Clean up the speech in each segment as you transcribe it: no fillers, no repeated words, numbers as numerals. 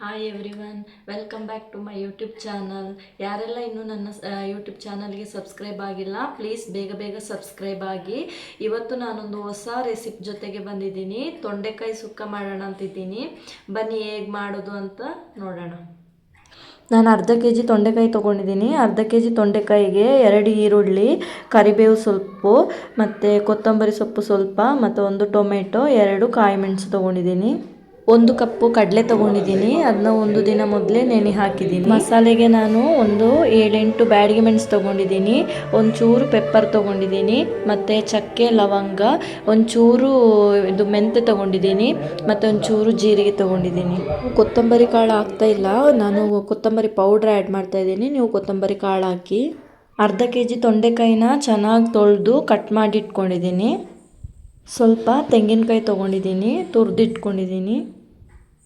Hi everyone, welcome back to my YouTube channel. ಯಾರೆಲ್ಲ ಇನ್ನೂ ನನ್ನ ಯೂಟ್ಯೂಬ್ ಚಾನಲ್ಗೆ ಸಬ್ಸ್ಕ್ರೈಬ್ ಆಗಿಲ್ಲ, ಪ್ಲೀಸ್ ಬೇಗ ಬೇಗ ಸಬ್ಸ್ಕ್ರೈಬ್ ಆಗಿ. ಇವತ್ತು ನಾನೊಂದು ಹೊಸ ರೆಸಿಪಿ ಜೊತೆಗೆ ಬಂದಿದ್ದೀನಿ. ತೊಂಡೆಕಾಯಿ ಸುಕ್ಕ ಮಾಡೋಣ ಅಂತಿದ್ದೀನಿ. ಬನ್ನಿ ಹೇಗೆ ಮಾಡೋದು ಅಂತ ನೋಡೋಣ. ನಾನು ಅರ್ಧ ಕೆ ಜಿ ತೊಂಡೆಕಾಯಿ ತೊಗೊಂಡಿದ್ದೀನಿ. ಅರ್ಧ ಕೆ ಜಿ ತೊಂಡೆಕಾಯಿಗೆ 2 ಈರುಳ್ಳಿ, ಕರಿಬೇವು ಸೊಪ್ಪು ಮತ್ತು ಕೊತ್ತಂಬರಿ ಸೊಪ್ಪು ಸ್ವಲ್ಪ ಮತ್ತು 1 ಟೊಮೆಟೊ, 2 ಕಾಯಿ ಮೆಣಸು ತೊಗೊಂಡಿದ್ದೀನಿ. 1 ಕಪ್ಪು ಕಡಲೆ ತೊಗೊಂಡಿದ್ದೀನಿ. ಅದನ್ನ ಒಂದು ದಿನ ಮೊದಲೇ ನೆನೆ ಹಾಕಿದ್ದೀನಿ. ಮಸಾಲೆಗೆ ನಾನು ಒಂದು 7-8 ಬ್ಯಾಡಗಿ ಮೆಣಸು ತೊಗೊಂಡಿದ್ದೀನಿ. ಒಂಚೂರು ಪೆಪ್ಪರ್ ತೊಗೊಂಡಿದ್ದೀನಿ ಮತ್ತು ಚಕ್ಕೆ, ಲವಂಗ, ಒಂಚೂರು ಇದು ಮೆಂತೆ ತೊಗೊಂಡಿದ್ದೀನಿ ಮತ್ತು ಒಂಚೂರು ಜೀರಿಗೆ ತೊಗೊಂಡಿದ್ದೀನಿ. ಕೊತ್ತಂಬರಿ ಕಾಳು ಹಾಕ್ತಾ ಇಲ್ಲ, ನಾನು ಕೊತ್ತಂಬರಿ ಪೌಡ್ರ್ ಆ್ಯಡ್ ಮಾಡ್ತಾ ಇದ್ದೀನಿ. ನೀವು ಕೊತ್ತಂಬರಿ ಕಾಳು ಹಾಕಿ. ಅರ್ಧ ಕೆ ಜಿ ತೊಂಡೆಕಾಯಿನ ಚೆನ್ನಾಗಿ ತೊಳೆದು ಕಟ್ ಮಾಡಿ ಇಟ್ಕೊಂಡಿದ್ದೀನಿ. ಸ್ವಲ್ಪ ತೆಂಗಿನಕಾಯಿ ತೊಗೊಂಡಿದ್ದೀನಿ, ತುರಿದಿಟ್ಕೊಂಡಿದ್ದೀನಿ.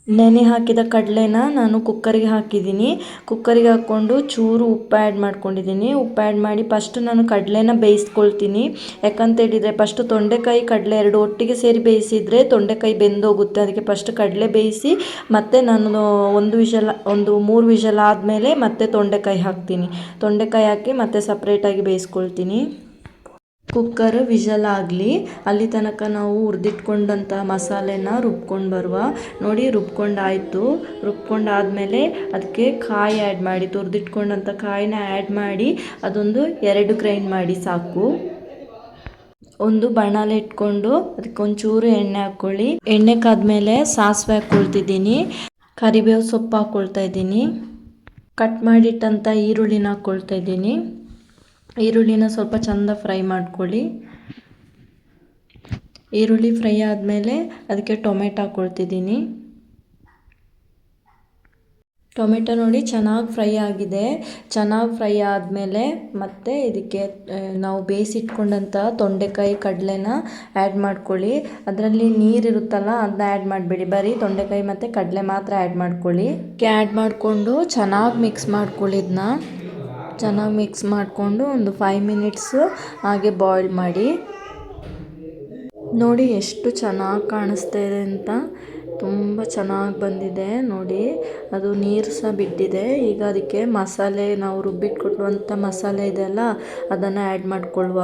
ನೆನೆ ಹಾಕಿದ ಕಡಲೆನ ನಾನು ಕುಕ್ಕರಿಗೆ ಹಾಕಿದ್ದೀನಿ. ಕುಕ್ಕರಿಗೆ ಹಾಕ್ಕೊಂಡು ಚೂರು ಉಪ್ಪು ಆ್ಯಡ್ ಮಾಡ್ಕೊಂಡಿದ್ದೀನಿ. ಉಪ್ಪು ಆ್ಯಡ್ ಮಾಡಿ ಫಸ್ಟು ನಾನು ಕಡಲೆನ ಬೇಯಿಸ್ಕೊಳ್ತೀನಿ. ಯಾಕಂತೇಳಿದರೆ ಫಸ್ಟು ತೊಂಡೆಕಾಯಿ ಕಡಲೆ 2 ಒಟ್ಟಿಗೆ ಸೇರಿ ಬೇಯಿಸಿದರೆ ತೊಂಡೆಕಾಯಿ ಬೆಂದೋಗುತ್ತೆ. ಅದಕ್ಕೆ ಫಸ್ಟ್ ಕಡಲೆ ಬೇಯಿಸಿ ಮತ್ತು ನಾನು ಒಂದು 3 ವಿಷಲ್ ಆದಮೇಲೆ ಮತ್ತೆ ತೊಂಡೆಕಾಯಿ ಹಾಕ್ತೀನಿ. ತೊಂಡೆಕಾಯಿ ಹಾಕಿ ಮತ್ತೆ ಸಪ್ರೇಟಾಗಿ ಬೇಯಿಸ್ಕೊಳ್ತೀನಿ. ಕುಕ್ಕರ್ ವಿಷಲ್ ಆಗಲಿ, ಅಲ್ಲಿ ತನಕ ನಾವು ಹುರಿದಿಟ್ಕೊಂಡಂಥ ಮಸಾಲೆನ ರುಬ್ಕೊಂಡು ಬರುವ. ನೋಡಿ ರುಬ್ಕೊಂಡಾಯಿತು. ರುಬ್ಕೊಂಡಾದಮೇಲೆ ಅದಕ್ಕೆ ಕಾಯಿ ಆ್ಯಡ್ ಮಾಡಿ, ತುರಿದಿಟ್ಕೊಂಡಂಥ ಕಾಯಿನ ಆ್ಯಡ್ ಮಾಡಿ ಅದೊಂದು 2 ಗ್ರೈಂಡ್ ಮಾಡಿ ಸಾಕು. ಒಂದು ಬಾಣಲೆ ಇಟ್ಕೊಂಡು ಅದಕ್ಕೆ ಒಂಚೂರು ಎಣ್ಣೆ ಹಾಕ್ಕೊಳ್ಳಿ. ಎಣ್ಣೆ ಕಾದ್ಮೇಲೆ ಸಾಸಿವೆ ಹಾಕ್ಕೊಳ್ತಿದ್ದೀನಿ. ಕರಿಬೇವು ಸೊಪ್ಪು ಹಾಕ್ಕೊಳ್ತಾ ಇದ್ದೀನಿ. ಕಟ್ ಮಾಡಿಟ್ಟಂಥ ಈರುಳ್ಳಿನ ಹಾಕ್ಕೊಳ್ತಾ ಇದ್ದೀನಿ. ಈರುಳ್ಳಿನ ಸ್ವಲ್ಪ ಚೆಂದ ಫ್ರೈ ಮಾಡ್ಕೊಳ್ಳಿ. ಈರುಳ್ಳಿ ಫ್ರೈ ಆದಮೇಲೆ ಅದಕ್ಕೆ ಟೊಮೆಟೊ ಹಾಕ್ಕೊಳ್ತಿದ್ದೀನಿ. ಟೊಮೆಟೊ ನೋಡಿ ಚೆನ್ನಾಗಿ ಫ್ರೈ ಆಗಿದೆ. ಚೆನ್ನಾಗಿ ಫ್ರೈ ಆದಮೇಲೆ ಮತ್ತೆ ಇದಕ್ಕೆ ನಾವು ಬೇಯಿಸಿಟ್ಕೊಂಡಂಥ ತೊಂಡೆಕಾಯಿ ಕಡಲೆನ ಆ್ಯಡ್ ಮಾಡ್ಕೊಳ್ಳಿ. ಅದರಲ್ಲಿ ನೀರಿರುತ್ತಲ್ಲ ಅದನ್ನ ಆ್ಯಡ್ ಮಾಡಬೇಡಿ, ಬರೀ ತೊಂಡೆಕಾಯಿ ಮತ್ತು ಕಡಲೆ ಮಾತ್ರ ಆ್ಯಡ್ ಮಾಡ್ಕೊಳ್ಳಿ. ಆ್ಯಡ್ ಮಾಡಿಕೊಂಡು ಚೆನ್ನಾಗಿ ಮಿಕ್ಸ್ ಮಾಡ್ಕೊಳ್ಳಿ. ಇದನ್ನ ಚೆನ್ನಾಗಿ ಮಿಕ್ಸ್ ಮಾಡಿಕೊಂಡು ಒಂದು 5 ಮಿನಿಟ್ಸು ಹಾಗೆ ಬಾಯ್ಲ್ ಮಾಡಿ. ನೋಡಿ ಎಷ್ಟು ಚೆನ್ನಾಗಿ ಕಾಣಿಸ್ತಾ ಇದೆ ಅಂತ, ತುಂಬ ಚೆನ್ನಾಗಿ ಬಂದಿದೆ ನೋಡಿ. ಅದು ನೀರು ಸಹ ಬಿಟ್ಟಿದೆ. ಈಗ ಅದಕ್ಕೆ ಮಸಾಲೆ, ನಾವು ರುಬ್ಬಿಟ್ಕೊಡುವಂಥ ಮಸಾಲೆ ಇದೆಯಲ್ಲ ಅದನ್ನು ಆ್ಯಡ್ ಮಾಡ್ಕೊಳ್ಳುವ.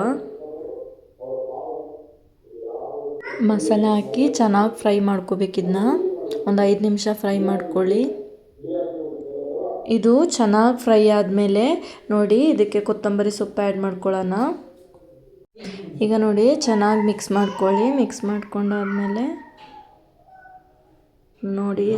ಮಸಾಲೆ ಹಾಕಿ ಚೆನ್ನಾಗಿ ಫ್ರೈ ಮಾಡ್ಕೋಬೇಕಿದನ್ನ. ಒಂದು 5 ನಿಮಿಷ ಫ್ರೈ ಮಾಡ್ಕೊಳ್ಳಿ. ಇದು ಚೆನ್ನಾಗಿ ಫ್ರೈ ಆದಮೇಲೆ ನೋಡಿ ಇದಕ್ಕೆ ಕೊತ್ತಂಬರಿ ಸೊಪ್ಪು ಆ್ಯಡ್ ಮಾಡ್ಕೊಳ್ಳೋಣ. ಈಗ ನೋಡಿ ಚೆನ್ನಾಗಿ ಮಿಕ್ಸ್ ಮಾಡ್ಕೊಳ್ಳಿ. ಮಿಕ್ಸ್ ಮಾಡ್ಕೊಂಡಾದ್ಮೇಲೆ ನೋಡಿ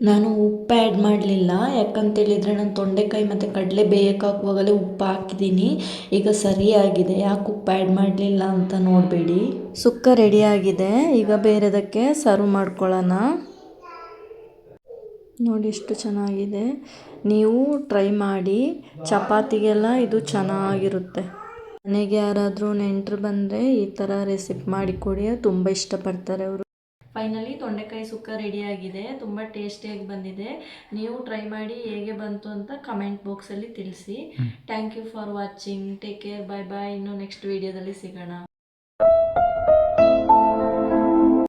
ನಾನು ಉಪ್ಪು ಆ್ಯಡ್ ಮಾಡಲಿಲ್ಲ. ಯಾಕಂತೇಳಿದರೆ ನಾನು ತೊಂಡೆಕಾಯಿ ಮತ್ತು ಕಡಲೆ ಬೇಯಕ್ಕೆ ಹಾಕುವಾಗಲೇ ಉಪ್ಪು ಹಾಕಿದ್ದೀನಿ. ಈಗ ಸರಿಯಾಗಿದೆ, ಯಾಕೆ ಉಪ್ಪು ಆ್ಯಡ್ ಮಾಡಲಿಲ್ಲ ಅಂತ ನೋಡಬೇಡಿ. ಸುಕ್ಕ ರೆಡಿಯಾಗಿದೆ. ಈಗ ಬೇರೆದಕ್ಕೆ ಸರ್ವ್ ಮಾಡ್ಕೊಳ್ಳೋಣ. ನೋಡಿ ಎಷ್ಟು ಚೆನ್ನಾಗಿದೆ. ನೀವು ಟ್ರೈ ಮಾಡಿ, ಚಪಾತಿಗೆಲ್ಲ ಇದು ಚೆನ್ನಾಗಿರುತ್ತೆ. ಮನೆಗೆ ಯಾರಾದರೂ ನೆಂಟರು ಬಂದರೆ ಈ ಥರ ರೆಸಿಪಿ ಮಾಡಿಕೊಡಿ, ತುಂಬ ಇಷ್ಟಪಡ್ತಾರೆ ಅವರು. ಫೈನಲಿ ತೊಂಡೆಕಾಯಿ ಸುಕ್ಕ ರೆಡಿಯಾಗಿದೆ. ತುಂಬ ಟೇಸ್ಟಿಯಾಗಿ ಬಂದಿದೆ. ನೀವು ಟ್ರೈ ಮಾಡಿ ಹೇಗೆ ಬಂತು ಅಂತ ಕಮೆಂಟ್ ಬಾಕ್ಸಲ್ಲಿ ತಿಳಿಸಿ. Thank you for watching. Take care, bye bye. ಇನ್ನೂ ನೆಕ್ಸ್ಟ್ ವೀಡಿಯೋದಲ್ಲಿ ಸಿಗೋಣ.